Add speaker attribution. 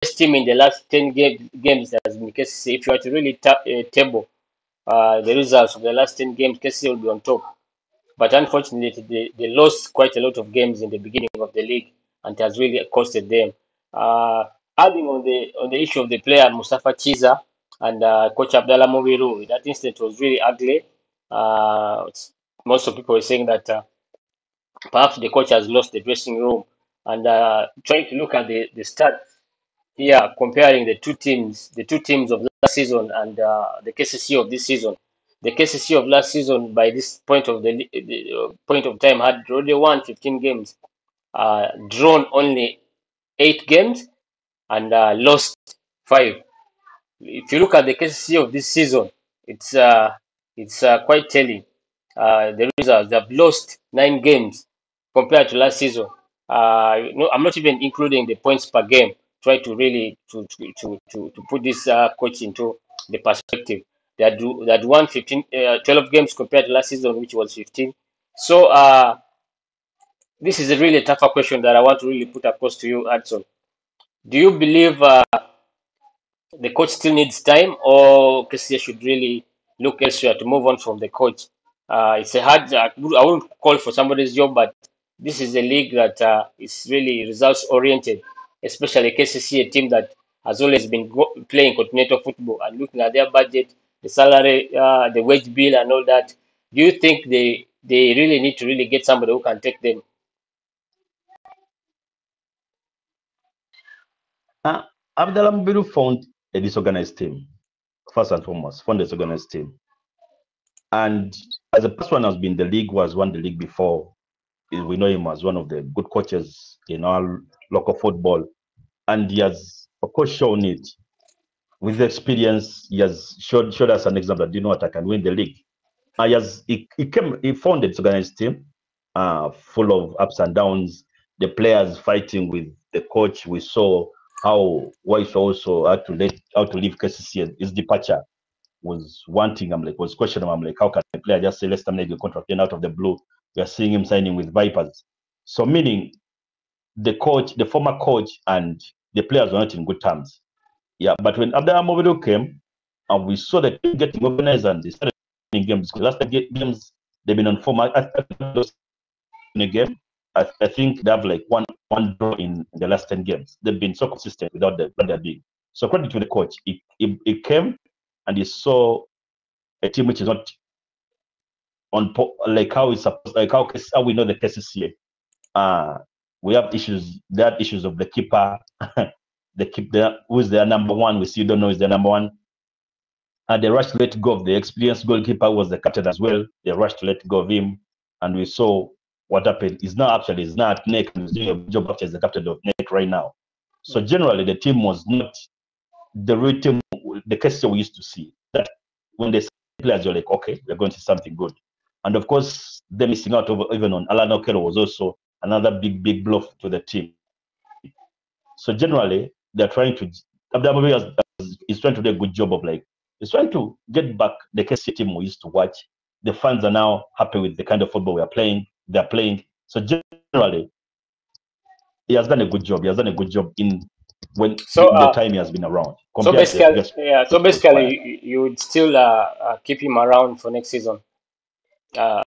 Speaker 1: best team in the last 10 games has been KCC. If you are to really table the results of the last 10 games, KCC will be on top. But unfortunately, they lost quite a lot of games in the beginning of the league, and it has really costed them. Uh, Adding on the issue of the player Mustafa Chiza and coach Abdallah Mubiru, that incident was really ugly. Most of people were saying that perhaps the coach has lost the dressing room, and trying to look at the stats here, comparing the two teams of last season and the KCC of this season. The KCC of last season, by this point of the point of time, had already won 15 games, drawn only 8 games, and lost 5. If you look at the KCC of this season, it's quite telling. The results, they've lost 9 games compared to last season. No, I'm not even including the points per game. Try to really to put this coach into the perspective. They had won 12 games compared to last season, which was 15. So this is a really tougher question that I want to really put across to you, Hudson. Do you believe the coach still needs time, or Kessie should really look elsewhere to move on from the coach? It's a hard. I wouldn't call for somebody's job, but this is a league that is really results oriented, especially KCC, a team that has always been playing continental football and looking at their budget, the salary, the wage bill, and all that. Do you think they really need to really get somebody who can take them?
Speaker 2: Uh, Abdallah Mubiru found a disorganized team, first and foremost, found a disorganized team. And as the first one has been the league, was won the league before. We know him as one of the good coaches in our local football. And he has, of course, shown it. With the experience, he has showed us an example that, you know what, I can win the league. He found a disorganized team, full of ups and downs, the players fighting with the coach. We saw how Weiss also had to leave KCC. His departure was wanting. Was questioning. I'm like, how can a player just say, let's terminate the contract, then out of the blue, we are seeing him signing with Vipers? So meaning the coach, the former coach, and the players were not in good terms. Yeah, but when Abdallah Mubiru came, and we saw the team getting organized and they started winning games. Last games they've been on form. In a game, I think they have like one draw in the last 10 games. They've been so consistent without the big. So credit to the coach. He came and he saw a team which is not on like how it's supposed, like how we know the KCCA. We have issues. There are issues of the keeper. Who is their number one? We still don't know is their number one. And they rushed to let go of the experienced goalkeeper, was the captain as well. They rushed to let go of him, and we saw what happened. He's not at NEC, and he's doing a job after as the captain of NEC right now. So generally, the team was not the real team, the case we used to see. That when they players, you're like, okay, we're going to see something good. And of course, them missing out even on Alan Okero was also another big blow to the team. So generally, they're trying to. Abdallah is trying to do a good job of he's trying to get back the KC team we used to watch. The fans are now happy with the kind of football we are playing. They're playing. So generally, he has done a good job. He has done a good job in the time he has been around.
Speaker 1: So basically, you would still keep him around for next season.